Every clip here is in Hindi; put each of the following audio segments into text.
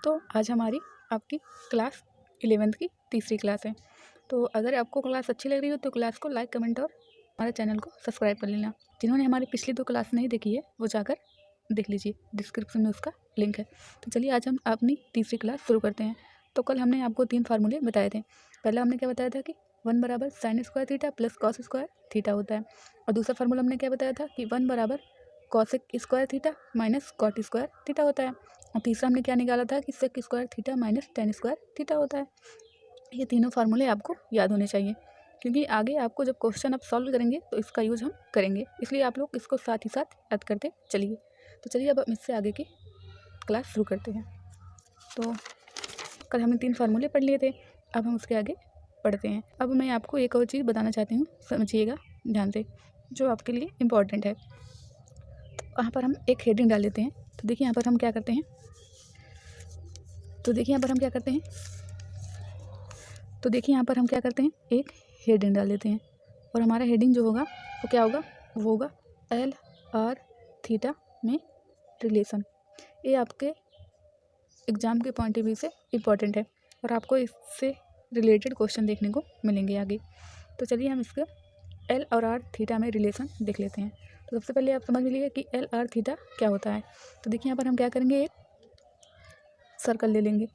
दोस्तों, आज हमारी आपकी क्लास 11th की तीसरी क्लास है। तो अगर आपको क्लास अच्छी लग रही हो तो क्लास को लाइक, कमेंट और हमारे चैनल को सब्सक्राइब कर लेना। जिन्होंने हमारी पिछली 2 क्लास नहीं देखी है वो जाकर देख लीजिए, डिस्क्रिप्शन में उसका लिंक है। तो चलिए आज हम अपनी तीसरी क्लास शुरू करते हैं। तो कल हमने आपको 3 फार्मूले बताए थे। पहला हमने क्या बताया था कि 1 बराबर sine square theta plus cos square theta होता है। और दूसरा फार्मूला हमने क्या बताया था कि 1 बराबर cosec square theta minus cot square theta होता है। और तीसरा हमने क्या निकाला था कि sec square theta minus tan square theta होता है। ये तीनों फार्मूले आपको याद होने चाहिए, क्योंकि आगे आपको जब क्वेश्चन आप सॉल्व करेंगे तो इसका यूज़ हम करेंगे, इसलिए आप लोग इसको साथ ही साथ याद करते चलिए। तो चलिए अब हम इससे आगे की क्लास शुरू करते हैं। तो कल हमने 3 फार्मूले पढ़ लिए थे, अब हम उसके आगे पढ़ते हैं। अब मैं आपको एक और चीज़ बताना चाहती हूँ, समझिएगा ध्यान से, जो आपके लिए इम्पॉर्टेंट है। तो यहाँ पर हम एक हेडिंग डाल देते हैं। तो देखिए यहाँ पर हम क्या करते हैं एक हेडिंग डाल देते हैं। और हमारा हेडिंग जो होगा वो क्या होगा, वो होगा एल आर थीटा में रिलेशन। ये आपके एग्ज़ाम के पॉइंट ऑफ व्यू से इम्पॉर्टेंट है और आपको इससे रिलेटेड क्वेश्चन देखने को मिलेंगे आगे। तो चलिए हम इसका एल और आर थीटा में रिलेशन देख लेते हैं। तो सबसे पहले आप समझ लीजिए कि एल आर थीटा क्या होता है। तो देखिए यहाँ पर हम क्या करेंगे, एक सर्कल ले लेंगे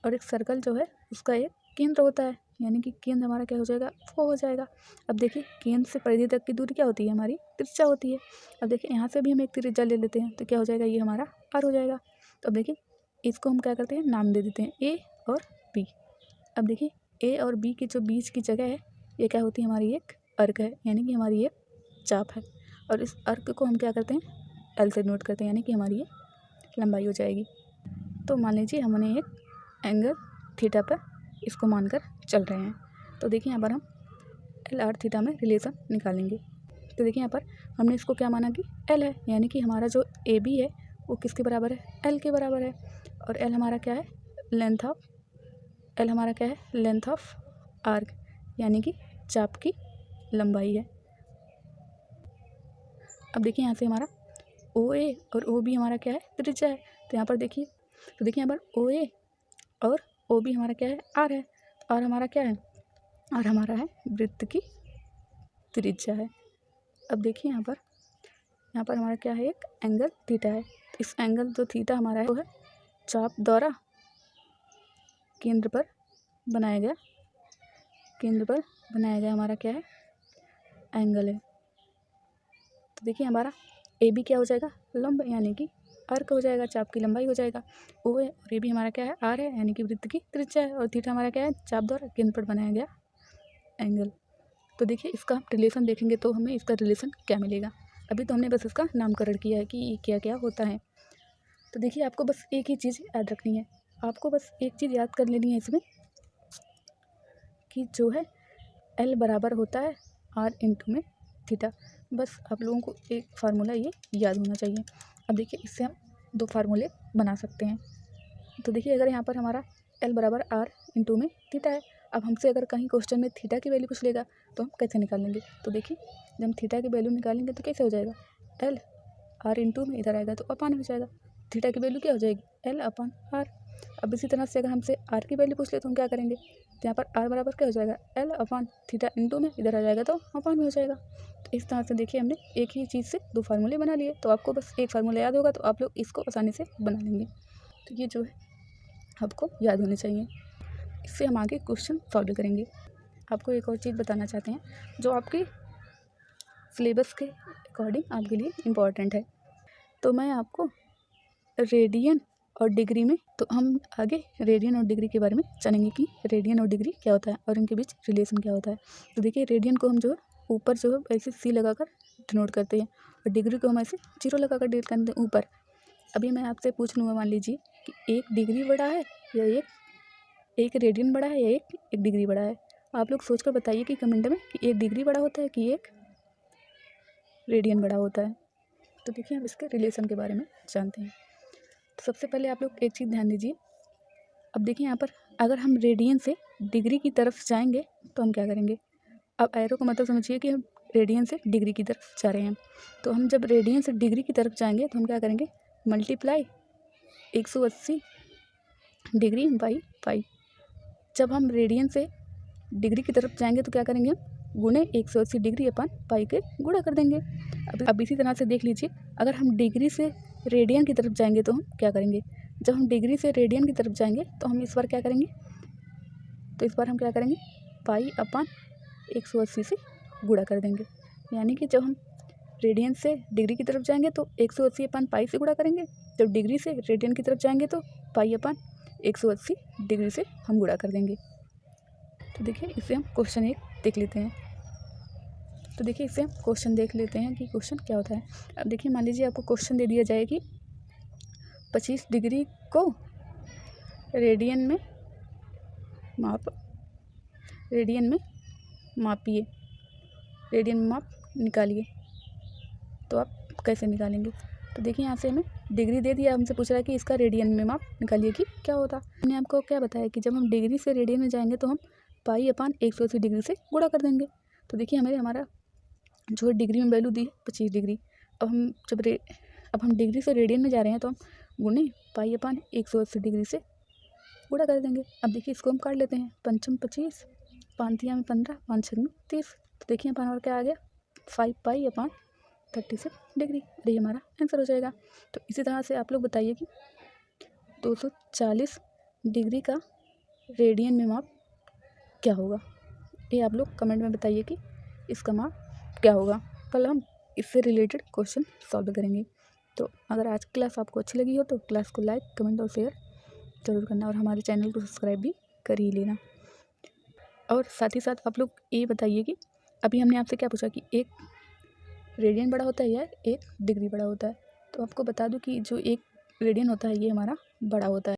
और एक सर्कल जो है उसका एक केंद्र होता है, यानी कि केंद्र हमारा क्या हो जाएगा, वो हो जाएगा। अब देखिए केंद्र से परिधि तक की दूरी क्या होती है, हमारी त्रिज्या होती है। अब देखिए यहाँ से भी हम एक त्रिज्या ले लेते हैं तो क्या हो जाएगा, ये हमारा आर हो जाएगा। तो अब देखिए इसको हम क्या करते हैं, नाम दे देते हैं ए और बी। अब देखिए ए और बी के जो बीच की जगह है ये क्या होती है, हमारी एक अर्क है, यानी कि हमारी एक चाप है। और इस अर्क को हम क्या करते हैं, एल से नोट करते हैं, यानी कि हमारी ये लंबाई हो जाएगी। तो मान लीजिए हमने एक एंगल थीटा पर इसको मानकर चल रहे हैं। तो देखिए यहाँ पर हम एल आर थीटा में रिलेशन निकालेंगे। तो देखिए यहाँ पर हमने इसको क्या माना कि एल है, यानी कि हमारा जो ए बी है वो किसके बराबर है, एल के बराबर है। और एल हमारा क्या है, लेंथ ऑफ आर्क, यानी कि चाप की लंबाई है। अब देखिए यहाँ से हमारा ओ ए और ओ बी हमारा क्या है, त्रिज्या है। तो यहाँ पर देखिए, तो देखिए यहाँ पर ओ ए और ओ बी हमारा क्या है, आर है। और हमारा क्या है, और हमारा है वृत्त की त्रिज्या है। अब देखिए यहाँ पर हमारा क्या है, एक एंगल थीटा है। इस एंगल जो थीटा हमारा है वो है चाप द्वारा केंद्र पर बनाया गया हमारा क्या है, एंगल है। तो देखिए हमारा ए बी क्या हो जाएगा, लंब, यानी कि अर्क हो जाएगा, चाप की लंबाई हो जाएगा। ओ है और ए बी हमारा क्या है, आर है, यानी कि वृत्त की त्रिज्या है। और थीटा हमारा क्या है, चाप द्वारा केंद्र पर बनाया गया एंगल। तो देखिए इसका हम रिलेशन देखेंगे तो हमें इसका रिलेशन क्या मिलेगा। अभी तो हमने बस इसका नामकरण किया है कि ये क्या क्या होता है। तो देखिए आपको बस एक ही चीज़ याद रखनी है, आपको बस एक चीज़ याद कर लेनी है इसमें, कि जो है एल बराबर होता है आर इंटू में थीटा। बस आप लोगों को एक फार्मूला ये याद होना चाहिए। अब देखिए इससे हम 2 फार्मूले बना सकते हैं। तो देखिए अगर यहाँ पर हमारा एल बराबर आर इंटू में थीटा है, अब हमसे अगर कहीं क्वेश्चन में थीटा की वैल्यू पूछ लेगा तो हम कैसे निकालेंगे। तो देखिए जब हम थीटा की वैल्यू निकालेंगे तो कैसे हो जाएगा, एल आर इंटू में इधर आएगा तो अपान हो जाएगा, थीटा की वैल्यू क्या हो जाएगी, एल अपान आर। अब इसी तरह से अगर हमसे आर की वैल्यू पूछ ले तो हम क्या करेंगे, तो यहाँ पर आर बराबर क्या हो जाएगा, एल अपान थीटा इंटू में इधर आ जाएगा तो अपान में हो जाएगा। तो इस तरह से देखिए हमने एक ही चीज़ से 2 फार्मूले बना लिए। तो आपको बस एक फार्मूला याद होगा तो आप लोग इसको आसानी से बना लेंगे। तो ये जो है आपको याद होनी चाहिए, इससे हम आगे क्वेश्चन सॉल्व करेंगे। आपको एक और चीज़ बताना चाहते हैं जो आपके सिलेबस के अकॉर्डिंग आपके लिए इम्पॉर्टेंट है। तो मैं आपको रेडियन और डिग्री में, तो हम आगे रेडियन और डिग्री के बारे में जानेंगे कि रेडियन और डिग्री क्या होता है और इनके बीच रिलेशन क्या होता है। तो देखिए रेडियन को हम जो है ऊपर जो है ऐसे सी लगाकर डिनोट करते हैं और डिग्री को हम ऐसे 0 लगाकर डिनोट करते हैं ऊपर। अभी मैं आपसे पूछ लूँगा, मान लीजिए कि 1 डिग्री बड़ा है या एक रेडियन बड़ा है या एक डिग्री बड़ा है। आप लोग सोचकर बताइए कि कमेंट में कि 1 डिग्री बड़ा होता है कि 1 रेडियन बड़ा होता है। तो देखिए हम इसके रिलेशन के बारे में जानते हैं। तो सबसे पहले आप लोग एक चीज़ ध्यान दीजिए। अब देखिए यहाँ पर अगर हम रेडियन से डिग्री की तरफ जाएंगे तो हम क्या करेंगे, अब एरो का मतलब समझिए कि हम रेडियन से डिग्री की तरफ जा रहे हैं। तो हम जब रेडियन से डिग्री की तरफ जाएंगे तो हम क्या करेंगे, मल्टीप्लाई 180 डिग्री बाई पाई। जब हम रेडियन से डिग्री की तरफ जाएंगे तो क्या करेंगे हम गुणे 180 डिग्री अपन पाई के गुणा कर देंगे। अब इसी तरह से देख लीजिए, अगर हम डिग्री से रेडियन की तरफ जाएंगे तो हम क्या करेंगे, जब हम डिग्री से रेडियन की तरफ जाएंगे तो हम इस बार क्या करेंगे, तो इस बार हम क्या करेंगे पाई अपन 180 से गुणा कर देंगे। यानी कि जब हम रेडियन से डिग्री की तरफ जाएंगे तो 180 अपन पाई से गुणा करेंगे, जब डिग्री से रेडियन की तरफ जाएंगे तो पाई अपन 180 डिग्री से हम गुणा कर देंगे। तो देखिए इसे हम क्वेश्चन 1 देख लेते हैं। तो देखिए इसे हम क्वेश्चन देख लेते हैं कि क्वेश्चन क्या होता है। अब देखिए मान लीजिए आपको क्वेश्चन दे दिया जाए कि 25 डिग्री को रेडियन में मापिए, रेडियन में माप निकालिए, तो आप कैसे निकालेंगे। तो देखिए यहाँ से हमें डिग्री दे दिया, हमसे पूछ रहा है कि इसका रेडियन में माप निकालिए कि क्या होता। हमने आपको क्या बताया कि जब हम डिग्री से रेडियन में जाएंगे तो हम पाई अपन 180 डिग्री से गुणा कर देंगे। तो देखिए हमारा जो डिग्री में वैल्यू दी है 25 डिग्री, अब हम डिग्री से रेडियन में जा रहे हैं तो हम गुणे पाई अपन 180 डिग्री से गुणा कर देंगे। अब देखिए इसको हम काट लेते हैं, 5 25, 5 में 15, 5 6 में 30। तो देखिए अपन और क्या आ गया 5 पाई अपन 36 डिग्री, और ये हमारा आंसर हो जाएगा। तो इसी तरह से आप लोग बताइए कि 240 डिग्री का रेडियन में माप क्या होगा। ये आप लोग कमेंट में बताइए कि इसका माप क्या होगा। कल हम इससे रिलेटेड क्वेश्चन सॉल्व करेंगे। तो अगर आज की क्लास आपको अच्छी लगी हो तो क्लास को लाइक, कमेंट और शेयर ज़रूर करना, और हमारे चैनल को सब्सक्राइब भी कर ही लेना। और साथ ही साथ आप लोग ये बताइए कि अभी हमने आपसे क्या पूछा कि एक रेडियन बड़ा होता है या एक डिग्री बड़ा होता है। तो आपको बता दूं कि जो एक रेडियन होता है ये हमारा बड़ा होता है।